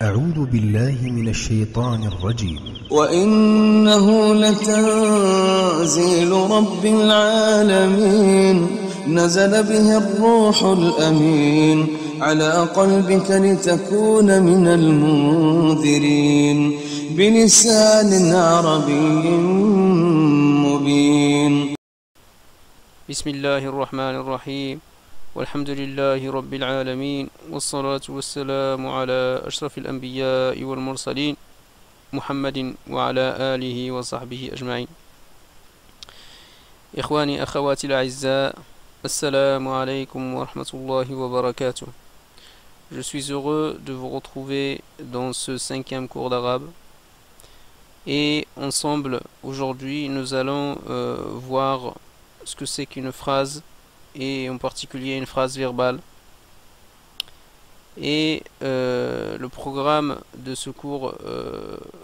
أعوذ بالله من الشيطان الرجيم. وإنه لتنزيل رب العالمين نزل به الروح الأمين على قلبك لتكون من المنذرين بلسان عربي مبين. بسم الله الرحمن الرحيم والحمد لله رب العالمين والصلاة والسلام على أشرف الأنبياء والمرسلين محمد وعلى آله وصحبه أجمعين. إخواني أخواتي الأعزاء، السلام عليكم ورحمة الله وبركاته. Je suis heureux de vous retrouver dans ce 5e cours d'arabe et ensemble aujourd'hui nous allons voir ce que c'est qu'une phrase et en particulier une phrase verbale. Et le programme de ce cours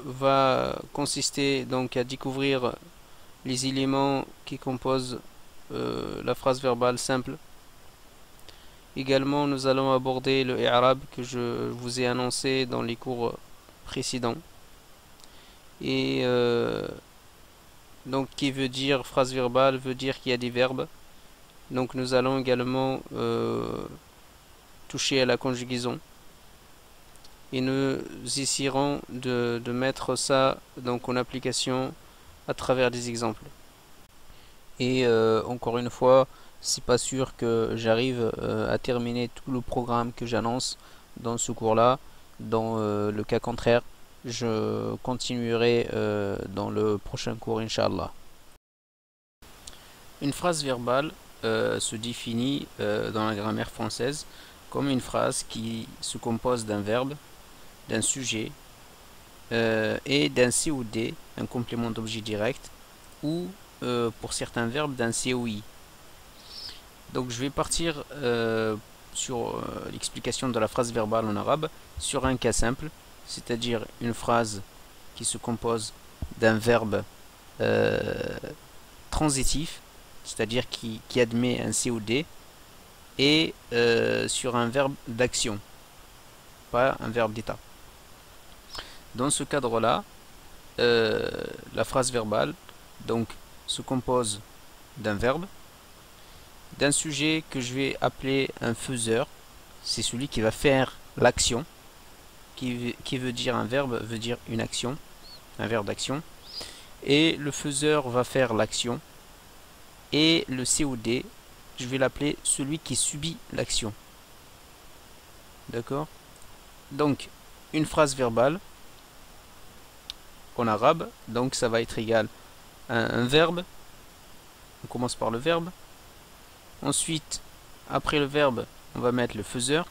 va consister donc à découvrir les éléments qui composent la phrase verbale simple. Également, nous allons aborder le i'rab que je vous ai annoncé dans les cours précédents. Et donc qui veut dire phrase verbale, veut dire qu'il y a des verbes. Donc nous allons également toucher à la conjugaison et nous essaierons de mettre ça donc en application à travers des exemples. Et encore une fois, c'est pas sûr que j'arrive à terminer tout le programme que j'annonce dans ce cours-là. Dans le cas contraire, je continuerai dans le prochain cours, Inch'Allah. Une phrase verbale se définit dans la grammaire française comme une phrase qui se compose d'un verbe, d'un sujet et d'un COD, un complément d'objet direct, ou pour certains verbes d'un COI. Donc je vais partir sur l'explication de la phrase verbale en arabe sur un cas simple, c'est-à-dire une phrase qui se compose d'un verbe transitif, c'est-à-dire qui admet un COD, et sur un verbe d'action, pas un verbe d'état. Dans ce cadre-là, la phrase verbale donc se compose d'un verbe, d'un sujet que je vais appeler un faiseur, c'est celui qui va faire l'action, qui veut dire un verbe, veut dire une action, un verbe d'action, et le faiseur va faire l'action, et le COD, je vais l'appeler celui qui subit l'action. D'accord? Donc, une phrase verbale en arabe, donc ça va être égal à un verbe. On commence par le verbe. Ensuite, après le verbe, on va mettre le faiseur.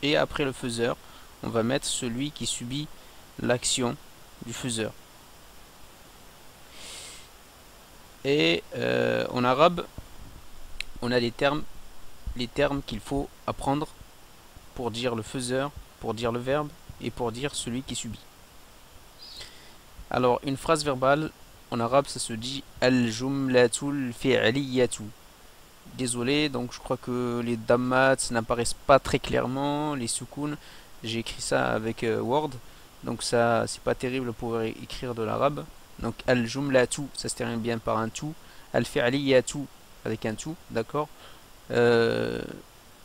Et après le faiseur, on va mettre celui qui subit l'action du faiseur. Et en arabe, on a les termes qu'il faut apprendre pour dire le faiseur, pour dire le verbe et pour dire celui qui subit. Alors, une phrase verbale en arabe, ça se dit al-jumlatul fi'liyatu. Désolé, donc je crois que les dammats n'apparaissent pas très clairement, les soukoun, j'ai écrit ça avec Word, donc ça c'est pas terrible pour écrire de l'arabe. Donc al-jumlatu, ça se termine bien par un tout, al-fi'liyatu avec un tout, d'accord.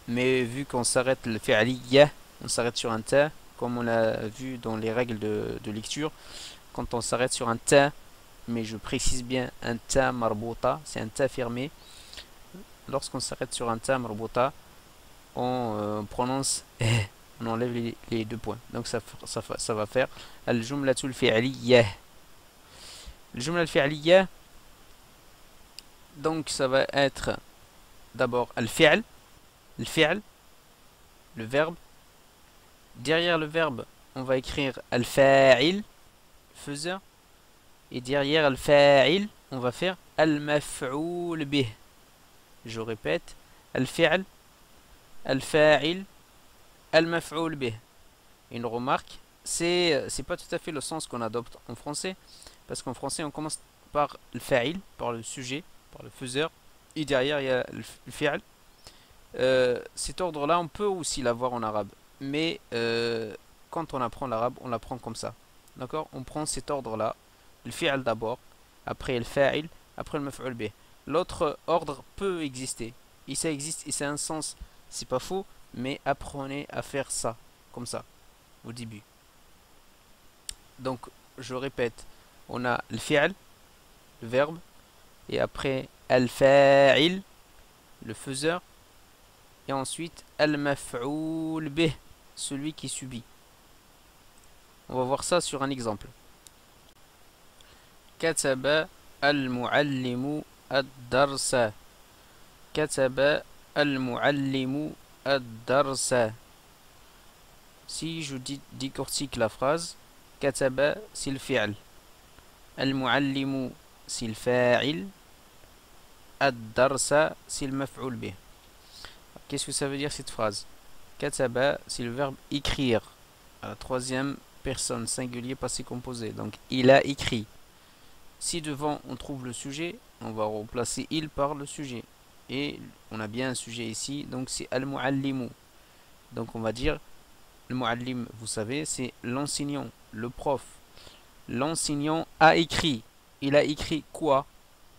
Mais vu qu'on s'arrête le fi'liya, on s'arrête sur un ta, comme on l'a vu dans les règles de lecture, quand on s'arrête sur un ta, mais je précise bien un ta marbouta, c'est un ta fermé. Lorsqu'on s'arrête sur un ta marbouta, on prononce on enlève les deux points. Donc ça va faire al-jumlatul fi'liya. Al-jumla al-fi'liya, donc ça va être d'abord al-fi'l, le verbe. Derrière le verbe, on va écrire al-fa'il, faiseur. Et derrière al-fa'il, on va faire al-maf'oul bih. Je répète, al-fi'l, al-fa'il, al-maf'oul bih. Une remarque, c'est pas tout à fait le sens qu'on adopte en français, parce qu'en français on commence par le fa'il, par le sujet, par le faiseur, et derrière il y a le fi'l. Cet ordre-là, on peut aussi l'avoir en arabe, mais quand on apprend l'arabe, on l'apprend comme ça. D'accord? On prend cet ordre-là. Le fi'al d'abord, après le fa'il, après le maf'ul bih. L'autre ordre peut exister. Et ça existe, et c'est un sens. C'est pas faux, mais apprenez à faire ça, comme ça, au début. Donc, je répète, on a le fi'al, le verbe, et après al-fa'il, le faiseur, et ensuite al-maf'ul bih, celui qui subit. On va voir ça sur un exemple. Kataba al-muallimu ad-darsa. Kataba al-muallimu ad-darsa. Si je décortique la phrase, kataba c'est le fi'al, al-muallimu c'est le fa'il, ad-darsa c'est le maf'ul bih. Qu'est-ce que ça veut dire cette phrase? Kataba c'est le verbe écrire, à la troisième personne singulier passé composé. Donc il a écrit. Si devant on trouve le sujet, on va remplacer il par le sujet. Et on a bien un sujet ici, donc c'est al-muallimu. Donc on va dire, le muallim, vous savez, c'est l'enseignant, le prof. L'enseignant a écrit. Il a écrit quoi?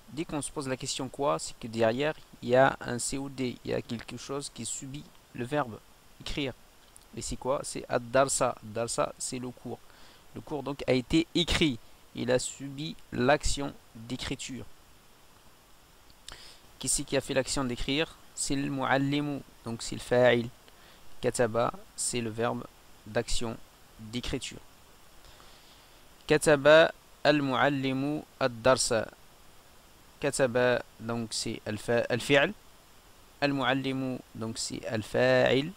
Dès qu'on se pose la question quoi, c'est que derrière, il y a un COD, il y a quelque chose qui subit le verbe écrire. Et c'est quoi? C'est ad-darsa. Darsa, c'est le cours. Le cours donc a été écrit. Il a subi l'action d'écriture. Qui c'est qui a fait l'action d'écrire? C'est le muallimu, donc c'est le fa'il. Kataba, c'est le verbe d'action d'écriture. Kataba al-muallimu ad-darsa. Kataba, donc c'est al-fi'l. Al-muallimu, donc c'est al-fa'il.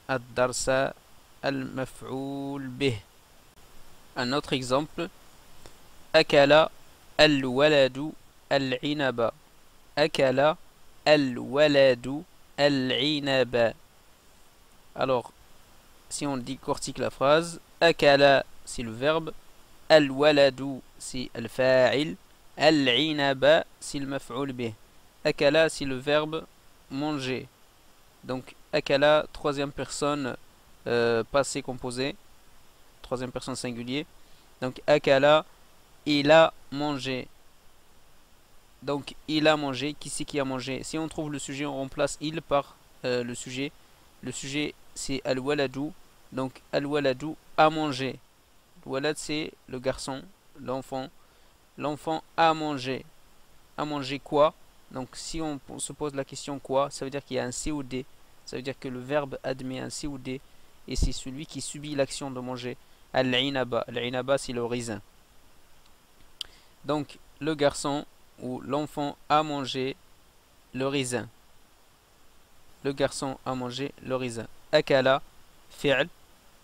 Ad-darsa al-maf'ul bih. Un autre exemple. Akala al-waladu al-inaba. Akala al-waladu al-inaba. Alors, si on décortique la phrase, akala c'est le verbe, al-waladu c'est le fa'il, al-inaba c'est le maf'ul bih. Akala c'est le verbe manger. Donc akala, troisième personne passé composé, troisième personne singulier. Donc akala, il a mangé. Donc il a mangé, qui c'est qui a mangé? Si on trouve le sujet, on remplace il par le sujet. Le sujet c'est al-waladu. Donc al-waladu a mangé. Walad c'est le garçon, l'enfant. L'enfant a mangé. A mangé quoi? Donc si on se pose la question quoi, ça veut dire qu'il y a un COD. Ça veut dire que le verbe admet un COD. Et c'est celui qui subit l'action de manger. Al-inaba. Al-inaba c'est le raisin. Donc le garçon ou l'enfant a mangé le raisin. Le garçon a mangé le raisin. Akala, fi'l.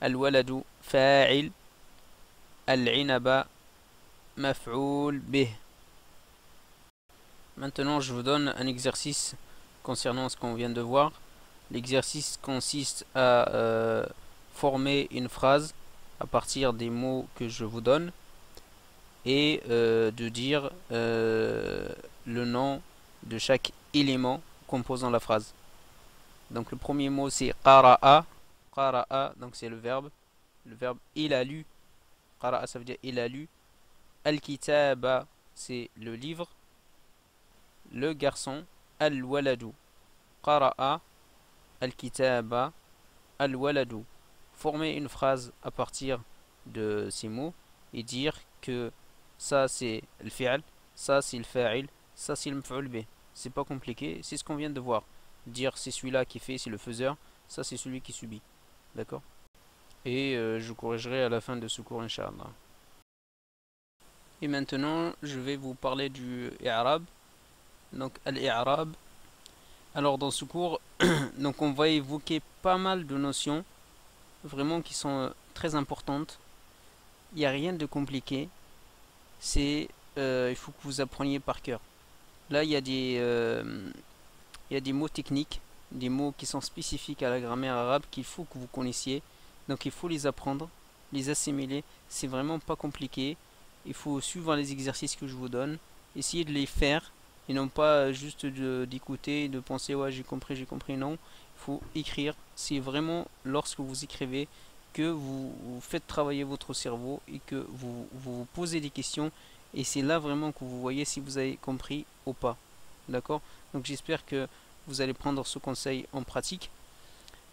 Al-waladu, fa'il. Al-inaba, maf'ul bih. Maintenant, je vous donne un exercice concernant ce qu'on vient de voir. L'exercice consiste à former une phrase à partir des mots que je vous donne et de dire le nom de chaque élément composant la phrase. Donc le premier mot c'est qara'a. Qara'a, donc c'est le verbe. Le verbe il a lu. Qara'a ça veut dire il a lu. Al-kitaba c'est le livre. Le garçon. Al-waladu. Qara'a. Al-kitaba. Al-waladu. Former une phrase à partir de ces mots et dire que ça c'est le fi'al, ça c'est le fa'il, ça c'est le maf'ul bih. C'est pas compliqué, c'est ce qu'on vient de voir. Dire c'est celui-là qui fait, c'est le faiseur, ça c'est celui qui subit. D'accord? Et je corrigerai à la fin de ce cours, Inch'Allah. Et maintenant, je vais vous parler du i'rab. Donc, al-i'rab. Alors, dans ce cours, donc on va évoquer pas mal de notions, vraiment qui sont très importantes. Il n'y a rien de compliqué. C'est, il faut que vous appreniez par cœur. Là, il y a des mots techniques, des mots qui sont spécifiques à la grammaire arabe qu'il faut que vous connaissiez. Donc il faut les apprendre, les assimiler. C'est vraiment pas compliqué. Il faut suivre les exercices que je vous donne, essayer de les faire et non pas juste d'écouter, de penser ouais j'ai compris. Non, il faut écrire. C'est vraiment lorsque vous écrivez que vous faites travailler votre cerveau et que vous posez des questions. Et c'est là vraiment que vous voyez si vous avez compris ou pas. D'accord? Donc j'espère que vous allez prendre ce conseil en pratique.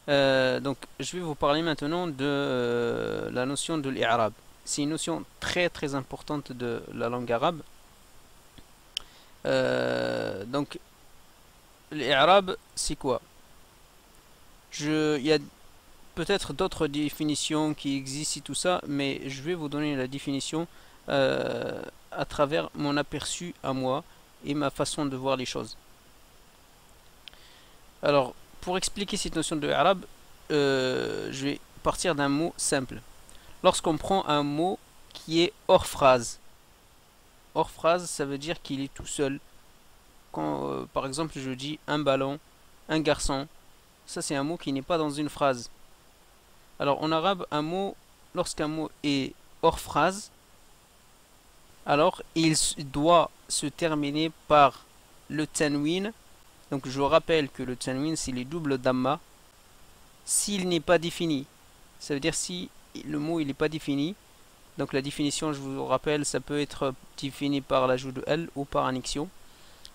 Donc je vais vous parler maintenant de la notion de l'I'rab. C'est une notion très très importante de la langue arabe. Donc l'I'rab, c'est quoi? Il y a peut-être d'autres définitions qui existent et tout ça, mais je vais vous donner la définition à travers mon aperçu à moi et ma façon de voir les choses. Alors, pour expliquer cette notion de arabe, je vais partir d'un mot simple. Lorsqu'on prend un mot qui est hors phrase, ça veut dire qu'il est tout seul. Quand, par exemple, je dis un ballon, un garçon, ça c'est un mot qui n'est pas dans une phrase. Alors en arabe, lorsqu'un mot est hors phrase, alors il doit se terminer par le tanwin. Donc je rappelle que le tanwin c'est les doubles damma. S'il n'est pas défini, ça veut dire si le mot il n'est pas défini. Donc la définition, je vous rappelle, ça peut être défini par l'ajout de L ou par annexion.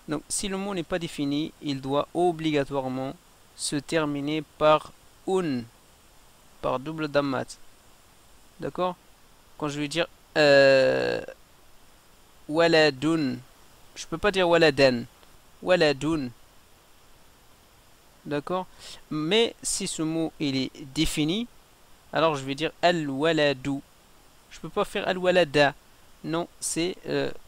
Donc si le mot n'est pas défini, il doit obligatoirement se terminer par un, par double dammat. D'accord? Quand je vais dire waladun, je peux pas dire waladan, waladun. D'accord? Mais si ce mot il est défini, alors je vais dire al-waladu. Je peux pas faire al-walada. Non, c'est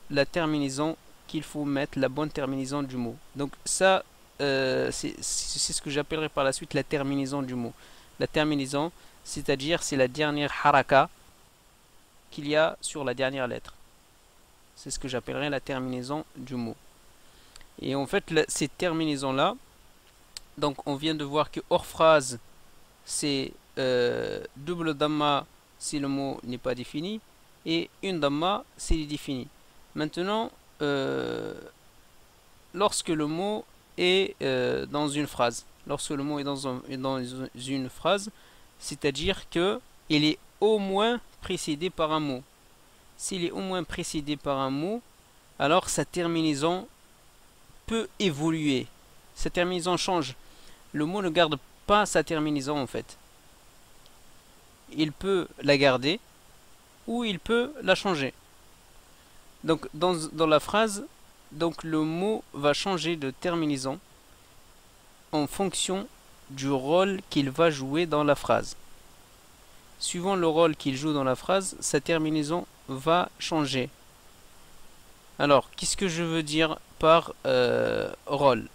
la terminaison qu'il faut mettre, la bonne terminaison du mot. Donc ça, c'est ce que j'appellerai par la suite la terminaison du mot. La terminaison, c'est-à-dire c'est la dernière haraka qu'il y a sur la dernière lettre. C'est ce que j'appellerai la terminaison du mot. Et en fait, cette terminaison-là, donc on vient de voir que hors phrase, c'est double damma si le mot n'est pas défini, et une damma s'il est défini. Maintenant, lorsque le mot est dans une phrase, une phrase, c'est-à-dire que il est au moins précédé par un mot. S'il est au moins précédé par un mot, alors sa terminaison peut évoluer. Sa terminaison change. Le mot ne garde pas sa terminaison en fait. Il peut la garder ou il peut la changer. Donc dans la phrase, donc le mot va changer de terminaison en fonction du rôle qu'il va jouer dans la phrase. Suivant le rôle qu'il joue dans la phrase, sa terminaison va changer. Alors, qu'est-ce que je veux dire par rôle?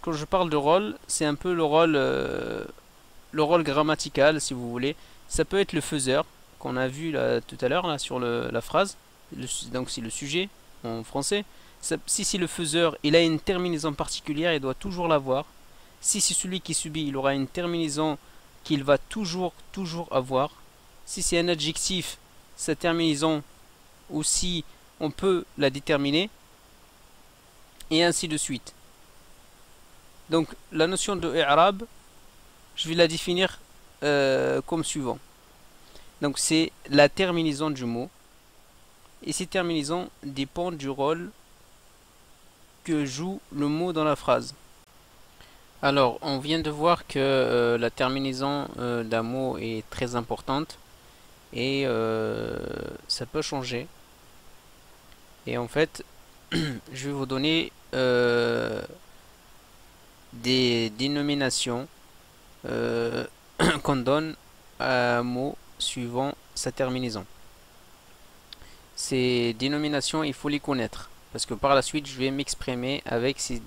Quand je parle de rôle, c'est un peu le rôle grammatical, si vous voulez. Ça peut être le faiseur, qu'on a vu là, tout à l'heure là, sur la phrase. Donc c'est le sujet en français. Si c'est le faiseur, il a une terminaison particulière, il doit toujours l'avoir. Si c'est celui qui subit, il aura une terminaison qu'il va toujours avoir. Si c'est un adjectif, sa terminaison aussi, on peut la déterminer. Et ainsi de suite. Donc la notion de i'rab, je vais la définir comme suivant. Donc c'est la terminaison du mot. Et ces terminaisons dépendent du rôle que joue le mot dans la phrase. Alors, on vient de voir que la terminaison d'un mot est très importante et ça peut changer. Et en fait, je vais vous donner des dénominations qu'on donne à un mot suivant sa terminaison. Ces dénominations, il faut les connaître. Parce que par la suite, je vais m'exprimer avec ces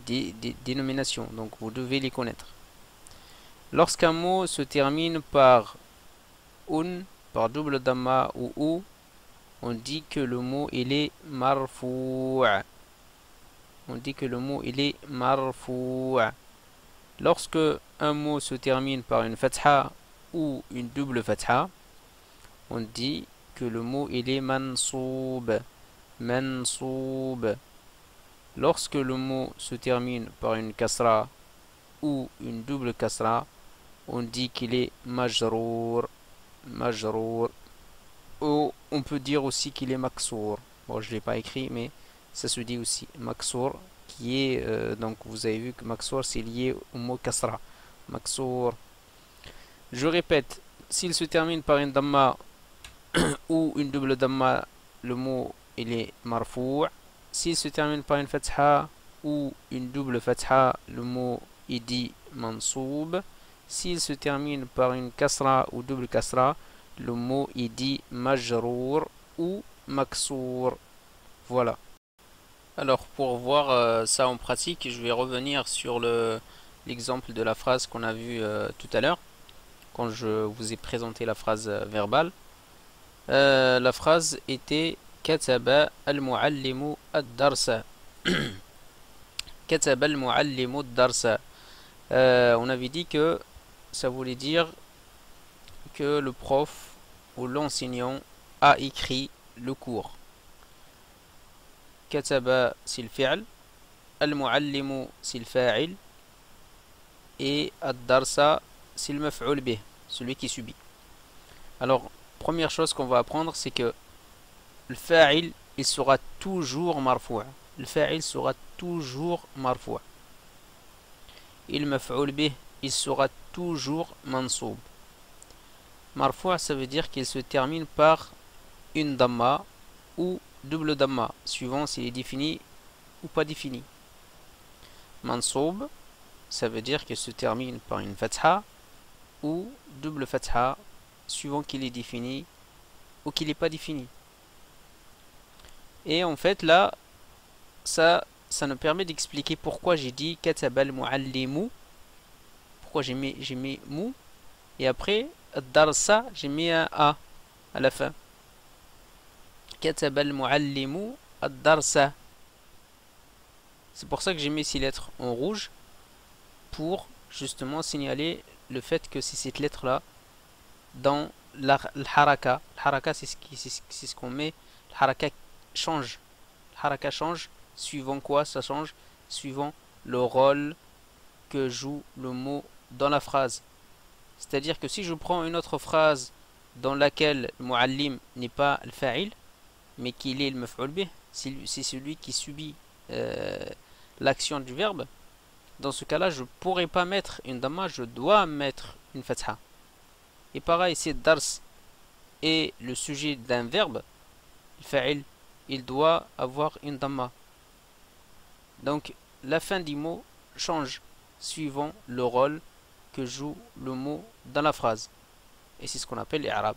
dénominations. Donc, vous devez les connaître. Lorsqu'un mot se termine par un, par double damma ou ou, on dit que le mot il est marfou'. On dit que le mot il est marfou'. Lorsque un mot se termine par une fatha ou une double fatha, on dit que le mot il est mansoub. Mansoub. Lorsque le mot se termine par une kasra ou une double kasra, on dit qu'il est majrour, majrour. Ou on peut dire aussi qu'il est maksour. Bon, je l'ai pas écrit, mais ça se dit aussi. Maksour, qui est, donc vous avez vu que maksour c'est lié au mot kasra. Maksour. Je répète, s'il se termine par une damma ou une double damma, le mot il est marfou'. S'il se termine par une fatha ou une double fatha, le mot est dit mansoub. S'il se termine par une kasra ou double kasra, le mot est dit majrour ou maksour. Voilà. Alors pour voir ça en pratique, je vais revenir sur l'exemple de la phrase qu'on a vu tout à l'heure, quand je vous ai présenté la phrase verbale. La phrase était كتب المعلم الدرس. كتب المعلم الدرس. On avait dit que ça voulait dire que le prof ou l'enseignant a écrit le cours. كتب c'est le fi'l, المعلم c'est le fa'il, et الدرس c'est le maf'ul bih, celui qui subit. Alors, première chose qu'on va apprendre, c'est que le fa'il, il sera toujours marfou'. Le fa'il sera toujours marfou'. Et le maf'ul bih, il sera toujours mansoub. Marfou', ça veut dire qu'il se termine par une damma ou double damma, suivant s'il est défini ou pas défini. Mansoub, ça veut dire qu'il se termine par une fatha ou double fatha, suivant qu'il est défini ou qu'il n'est pas défini. Et en fait là, ça nous permet d'expliquer pourquoi j'ai dit kataba al-muallimu, pourquoi j'ai mis mou, et après ad-darsa j'ai mis un a à la fin. Kataba al-muallimu ad-darsa. C'est pour ça que j'ai mis ces lettres en rouge, pour justement signaler le fait que c'est cette lettre là dans le haraka. Le haraka, c'est ce qu'on met. Le haraka change. Le haraka change. Suivant quoi ça change? Suivant le rôle que joue le mot dans la phrase. C'est-à-dire que si je prends une autre phrase dans laquelle le muallim n'est pas le fa'il, mais qu'il est le maf'ul bih, c'est celui qui subit l'action du verbe, dans ce cas-là, je ne pourrais pas mettre une damma, je dois mettre une fatha. Et pareil, si dars est le sujet d'un verbe, le fa'il, il doit avoir une damma. Donc, la fin du mot change suivant le rôle que joue le mot dans la phrase. Et c'est ce qu'on appelle l'i'rab.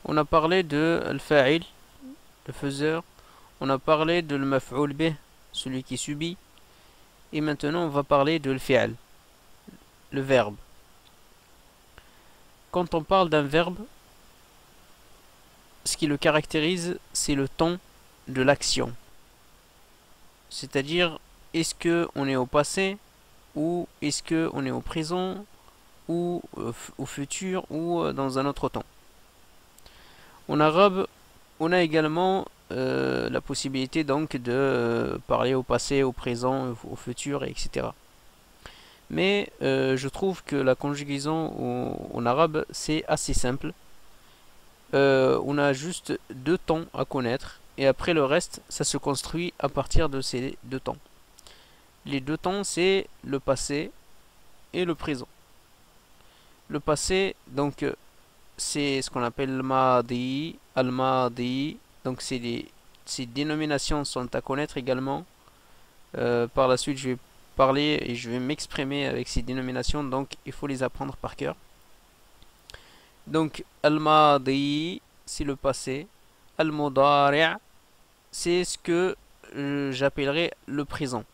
On a parlé de al-fa'il, le faiseur. On a parlé de le maf'ul bih, celui qui subit. Et maintenant, on va parler de al-fi'l, le verbe. Quand on parle d'un verbe, ce qui le caractérise, c'est le temps de l'action. C'est-à-dire, est-ce qu'on est au passé, ou est-ce qu'on est au présent, ou au futur, ou dans un autre temps. En arabe, on a également la possibilité donc de parler au passé, au présent, au futur, etc. Mais je trouve que la conjugaison en arabe, c'est assez simple. On a juste deux temps à connaître, et après le reste, ça se construit à partir de ces deux temps. Les deux temps, c'est le passé et le présent. Le passé, donc, c'est ce qu'on appelle al-madi, al-madi. Donc, ces dénominations sont à connaître également. Par la suite, je vais parler et je vais m'exprimer avec ces dénominations, donc il faut les apprendre par cœur. Donc, al-madi, c'est le passé. Al-mudari', c'est ce que j'appellerais le présent.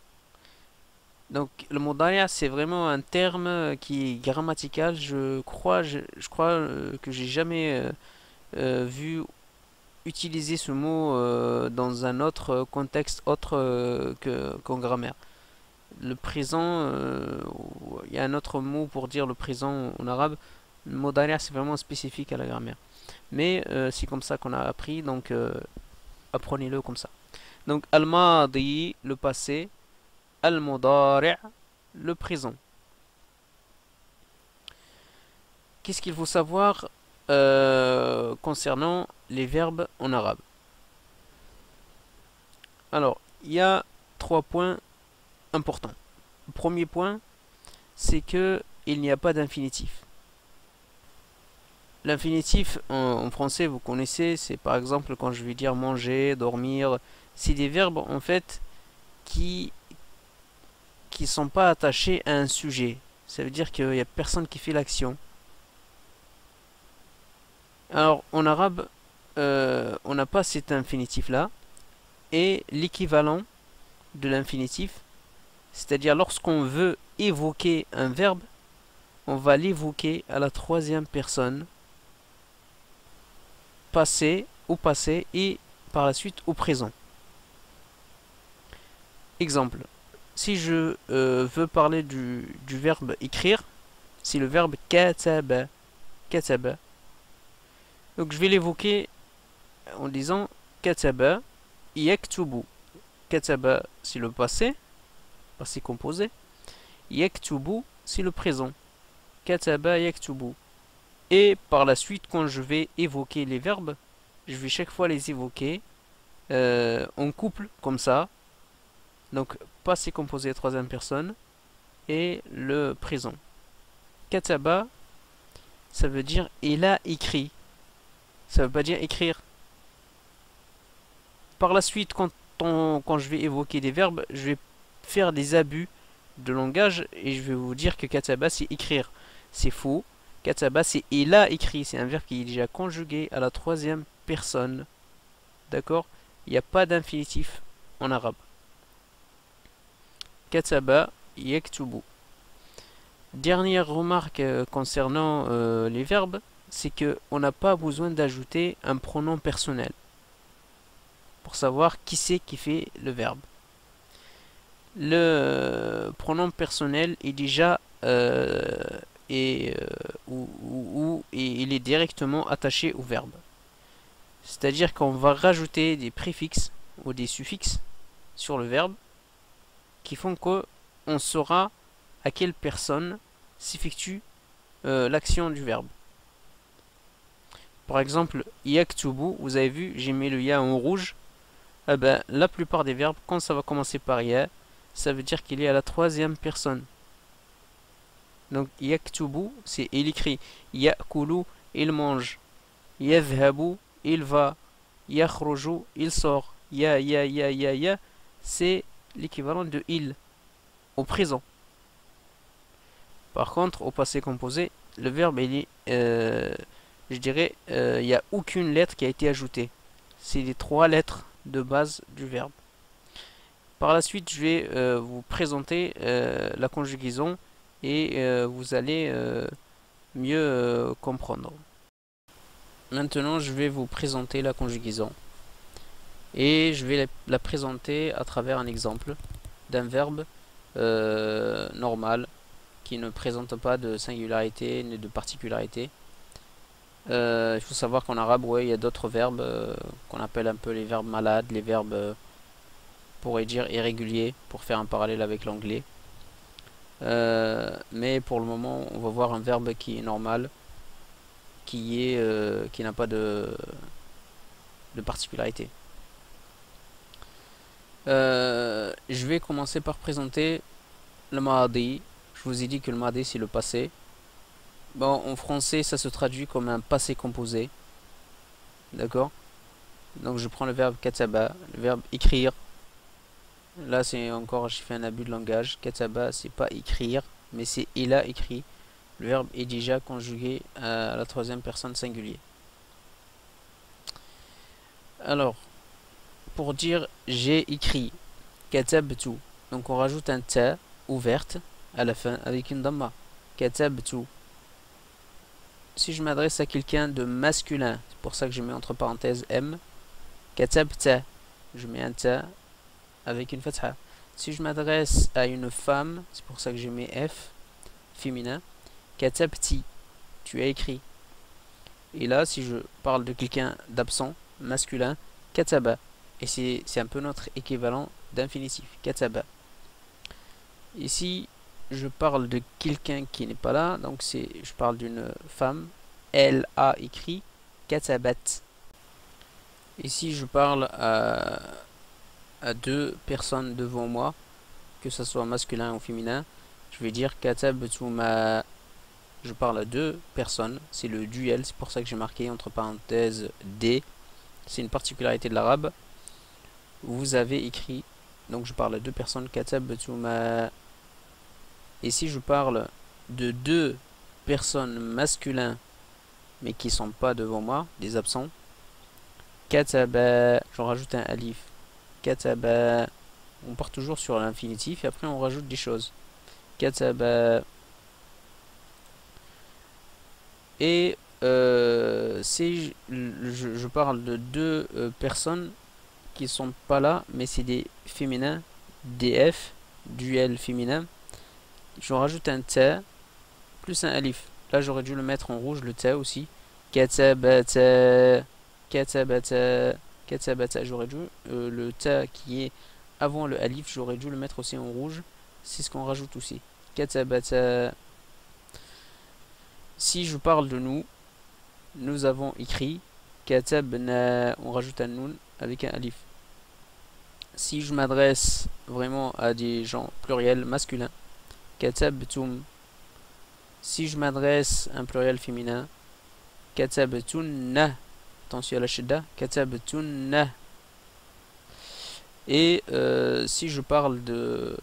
Donc, le mudari', c'est vraiment un terme qui est grammatical. Je crois que j'ai jamais vu utiliser ce mot dans un autre contexte autre qu'en grammaire. Le présent, il y a un autre mot pour dire le présent en arabe. Le mudari' c'est vraiment spécifique à la grammaire. Mais c'est comme ça qu'on a appris, donc apprenez-le comme ça. Donc al-madi, le passé, al-mudari', le présent. Qu'est-ce qu'il faut savoir concernant les verbes en arabe? Alors, il y a 3 points importants. Le premier point, c'est que il n'y a pas d'infinitif. L'infinitif en français, vous connaissez, c'est par exemple quand je vais dire manger, dormir. C'est des verbes en fait qui sont pas attachés à un sujet. Ça veut dire qu'il n'y a personne qui fait l'action. Alors en arabe, on n'a pas cet infinitif là, et l'équivalent de l'infinitif, c'est-à-dire lorsqu'on veut évoquer un verbe, on va l'évoquer à la 3e personne, passé, au passé et par la suite au présent. Exemple, si je veux parler du verbe écrire, c'est le verbe kataba, kataba. Donc je vais l'évoquer en disant kataba yaktubu. Kataba c'est le passé composé. Yaktubu c'est le présent. Kataba yaktubu. Et par la suite, quand je vais évoquer les verbes, je vais chaque fois les évoquer en couple, comme ça. Donc, passé composé à 3e personne et le présent. Kataba, ça veut dire il a écrit. Ça veut pas dire écrire. Par la suite, quand je vais évoquer des verbes, je vais faire des abus de langage et je vais vous dire que kataba c'est écrire. C'est faux. Kataba c'est il a écrit. C'est un verbe qui est déjà conjugué à la 3e personne. D'accord? Il n'y a pas d'infinitif en arabe. Kataba yaktubu. Dernière remarque concernant les verbes, c'est que on n'a pas besoin d'ajouter un pronom personnel pour savoir qui c'est qui fait le verbe. Le pronom personnel est déjà il est directement attaché au verbe. C'est-à-dire qu'on va rajouter des préfixes ou des suffixes sur le verbe qui font qu'on saura à quelle personne s'effectue l'action du verbe. Par exemple, yaktubu, vous avez vu, j'ai mis le ya en rouge. Eh ben, la plupart des verbes, quand ça va commencer par ya, ça veut dire qu'il est à la 3e personne. Donc yaktubu, c'est il écrit. Yakulu, il mange. Yadhhabu, il va. Yakhruju, il sort. Ya, c'est l'équivalent de il au présent. Par contre, au passé composé, le verbe il est, je dirais, il n'y a aucune lettre qui a été ajoutée. C'est les 3 lettres de base du verbe. Par la suite, je vais vous présenter la conjugaison et vous allez mieux comprendre. Maintenant, je vais vous présenter la conjugaison et je vais la présenter à travers un exemple d'un verbe normal qui ne présente pas de singularité ni de particularité. Il faut savoir qu'en arabe, ouais, il y a d'autres verbes qu'on appelle un peu les verbes malades, les verbes, pourrait dire irréguliers, pour faire un parallèle avec l'anglais. Mais pour le moment, on va voir un verbe qui est normal, qui n'a pas de particularité. Je vais commencer par présenter le maadi. Je vous ai dit que le maadi c'est le passé. Bon, en français, ça se traduit comme un passé composé. D'accord? Donc, je prends le verbe kataba, le verbe écrire. Là, c'est encore, j'ai fait un abus de langage. Kataba, c'est pas écrire, mais c'est il a écrit. Le verbe est déjà conjugué à la 3e personne singulier. Alors, pour dire j'ai écrit, katabtu. Donc, on rajoute un ta ouverte à la fin avec une damma. Katabtu. Si je m'adresse à quelqu'un de masculin, c'est pour ça que je mets entre parenthèses M, katabta, je mets un ta avec une fatha. Si je m'adresse à une femme, c'est pour ça que je mets F, féminin, katabti, tu as écrit. Et là, si je parle de quelqu'un d'absent, masculin, kataba. Et c'est un peu notre équivalent d'infinitif, kataba. Ici, je parle de quelqu'un qui n'est pas là, donc je parle d'une femme, elle a écrit katabat. Ici je parle à deux personnes devant moi, que ce soit masculin ou féminin, je vais dire katabtuma. Je parle à deux personnes, c'est le duel, c'est pour ça que j'ai marqué entre parenthèses D. C'est une particularité de l'arabe. Vous avez écrit, donc je parle à deux personnes, katabtuma. Et si je parle de deux personnes masculins, mais qui sont pas devant moi, des absents, kataba, j'en rajoute un alif. Kataba, on part toujours sur l'infinitif et après on rajoute des choses. Kataba. Et si je parle de deux personnes qui sont pas là, mais c'est des féminins, DF, duel féminin, je rajoute un ta plus un alif. Là j'aurais dû le mettre en rouge, le ta aussi. Katabata, katabata, katabata. J'aurais dû le ta qui est avant le alif, j'aurais dû le mettre aussi en rouge. C'est ce qu'on rajoute aussi. Katabata. Si je parle de nous, nous avons écrit katabna, on rajoute un nun avec un alif. Si je m'adresse vraiment à des gens pluriels masculins, katabtum. Si je m'adresse à un pluriel féminin, katabtunna. Attention à la shidda, katabtunna. Et si je parle des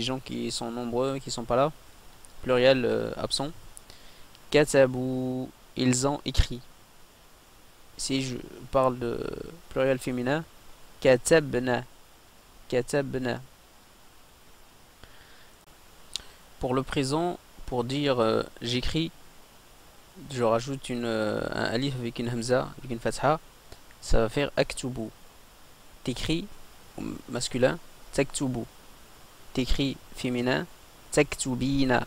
gens qui sont nombreux, qui sont pas là, pluriel absent, katabu, ils ont écrit. Si je parle de pluriel féminin, katabna, katabna. Pour le présent, pour dire j'écris, je rajoute un alif avec une hamza, avec une fatha, ça va faire aktubu. T'écris masculin, taktubu. T'écris féminin, taktubina.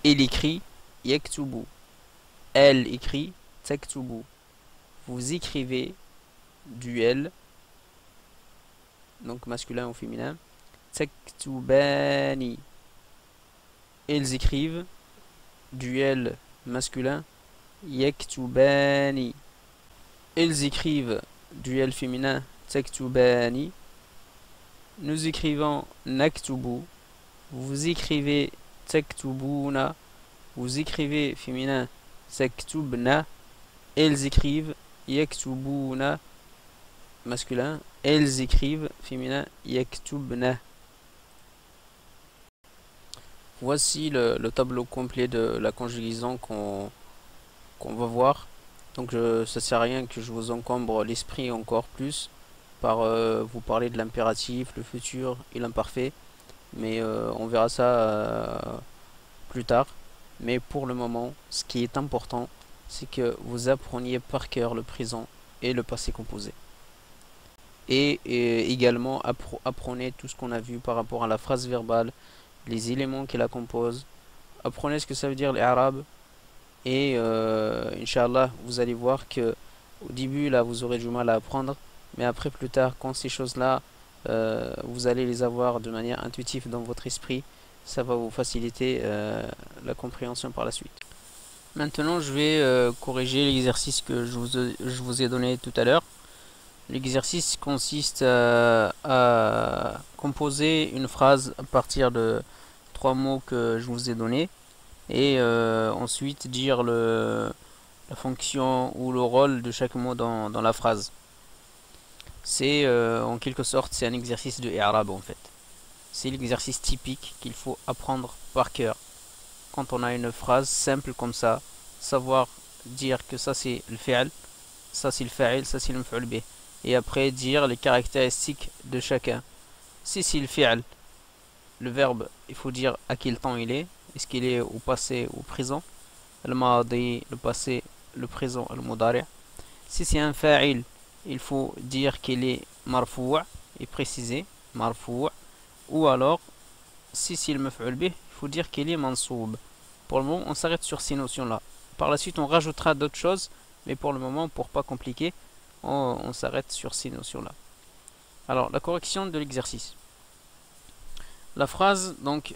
Il écrit, yaktubu. Elle écrit, taktubu. Vous écrivez, duel, donc masculin ou féminin, taktubani. Ils écrivent, duel masculin, yaktubani. Ils écrivent, duel féminin, taktubani. Nous écrivons naktubu. Vous écrivez taktubuna. Vous écrivez féminin taktubna. Elles écrivent yaktubuna masculin. Elles écrivent féminin yaktubna. Voici le tableau complet de la conjugaison qu'on va voir. Donc ça sert à rien que je vous encombre l'esprit encore plus par vous parler de l'impératif, le futur et l'imparfait. Mais on verra ça plus tard. Mais pour le moment, ce qui est important, c'est que vous appreniez par cœur le présent et le passé composé. Et également apprenez tout ce qu'on a vu par rapport à la phrase verbale, les éléments qui la composent. Apprenez ce que ça veut dire les arabes. Et Inch'Allah, vous allez voir que au début là vous aurez du mal à apprendre, mais après plus tard, quand ces choses là vous allez les avoir de manière intuitive dans votre esprit, ça va vous faciliter la compréhension par la suite. Maintenant je vais corriger l'exercice que je vous ai donné tout à l'heure. L'exercice consiste à composer une phrase à partir de 3 mots que je vous ai donnés et ensuite dire la fonction ou le rôle de chaque mot dans la phrase. C'est en quelque sorte c'est un exercice de i'rab en fait. C'est l'exercice typique qu'il faut apprendre par cœur. Quand on a une phrase simple comme ça, savoir dire que ça c'est le fi'l, ça c'est le fa'il, ça c'est le maf'ul bih. Et après dire les caractéristiques de chacun. Si c'est le fi'l, le verbe, il faut dire à quel temps il est. Est-ce qu'il est au passé ou au présent? Le madi, le passé, le présent, le mudari'. Si c'est un fa'il, il faut dire qu'il est marfou' et préciser marfou'. Ou alors, si c'est le maf'ul bih, il faut dire qu'il est mansoub. Pour le moment, on s'arrête sur ces notions-là. Par la suite, on rajoutera d'autres choses, mais pour le moment, pour pas compliquer, on s'arrête sur ces notions-là. Alors, la correction de l'exercice. La phrase, donc,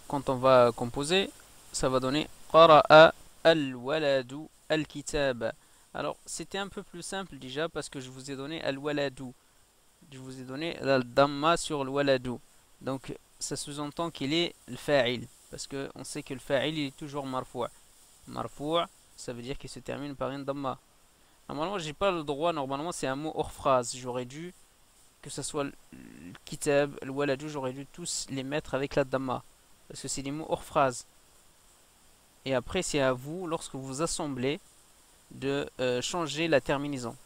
quand on va composer, ça va donner qara'a al-waladu al-kitab. Alors, c'était un peu plus simple déjà parce que je vous ai donné al-waladu. Je vous ai donné la damma sur le waladu. Donc, ça sous-entend qu'il est le fa'il. Parce qu'on sait que le fa'il, il est toujours marfou'. Marfou', ça veut dire qu'il se termine par une damma. Normalement, j'ai pas le droit. Normalement, c'est un mot hors phrase. J'aurais dû, que ce soit le kitab, le waladu, j'aurais dû tous les mettre avec la damma. Parce que c'est des mots hors phrase. Et après, c'est à vous, lorsque vous assemblez, de changer la terminaison.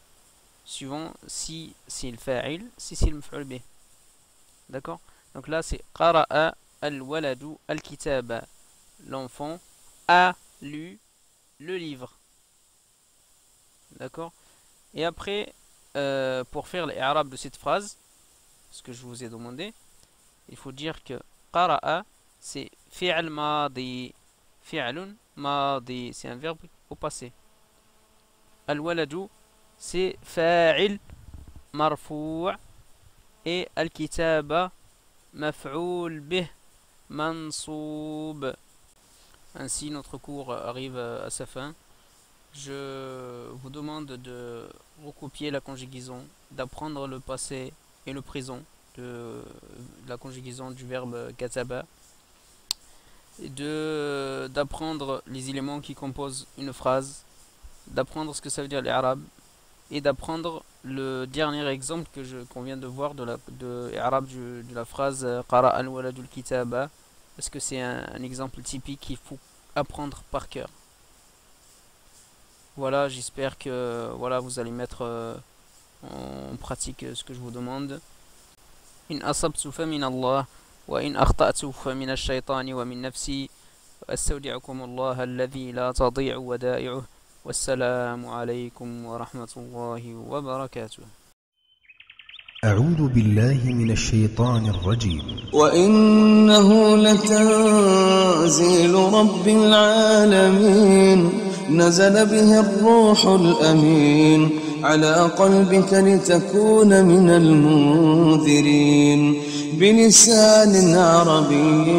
Suivant si c'est le fa'il, si c'est le maf'ul bih. D'accord? Donc là, c'est qara'a al-waladu al-kitaba. L'enfant a lu le livre. D'accord? Et après, pour faire l'i'rab de cette phrase, ce que je vous ai demandé, il faut dire que qara'a, c'est fi'l madi. Fi'lun madi, c'est un verbe au passé. Al-waladu, c'est fa'il marfou' et al-kitaba maf'oul bih mansoub. Ainsi, notre cours arrive à sa fin. Je vous demande de recopier la conjugaison, d'apprendre le passé et le présent de la conjugaison du verbe kataba, et d'apprendre les éléments qui composent une phrase, d'apprendre ce que ça veut dire l'Arab, et d'apprendre le dernier exemple qu'on vient de voir de l'Arab de la phrase Qara al-waladul kitaba, parce que c'est un exemple typique qu'il faut apprendre par cœur. Voilà, j'espère que voilà, vous allez mettre en pratique ce que je vous demande. In asabtu fa min Allah wa in akhta'tu fa min ash-shaytani wa min nafsi. أستودعكم الله الذي لا تضيع ودائعه والسلام عليكم ورحمة الله وبركاته. أعوذ بالله من الشيطان الرجيم. وإنه لتنزيل رب العالمين نزل به الروح الأمين على قلبك لتكون من المنذرين بلسان عربي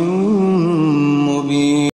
مبين.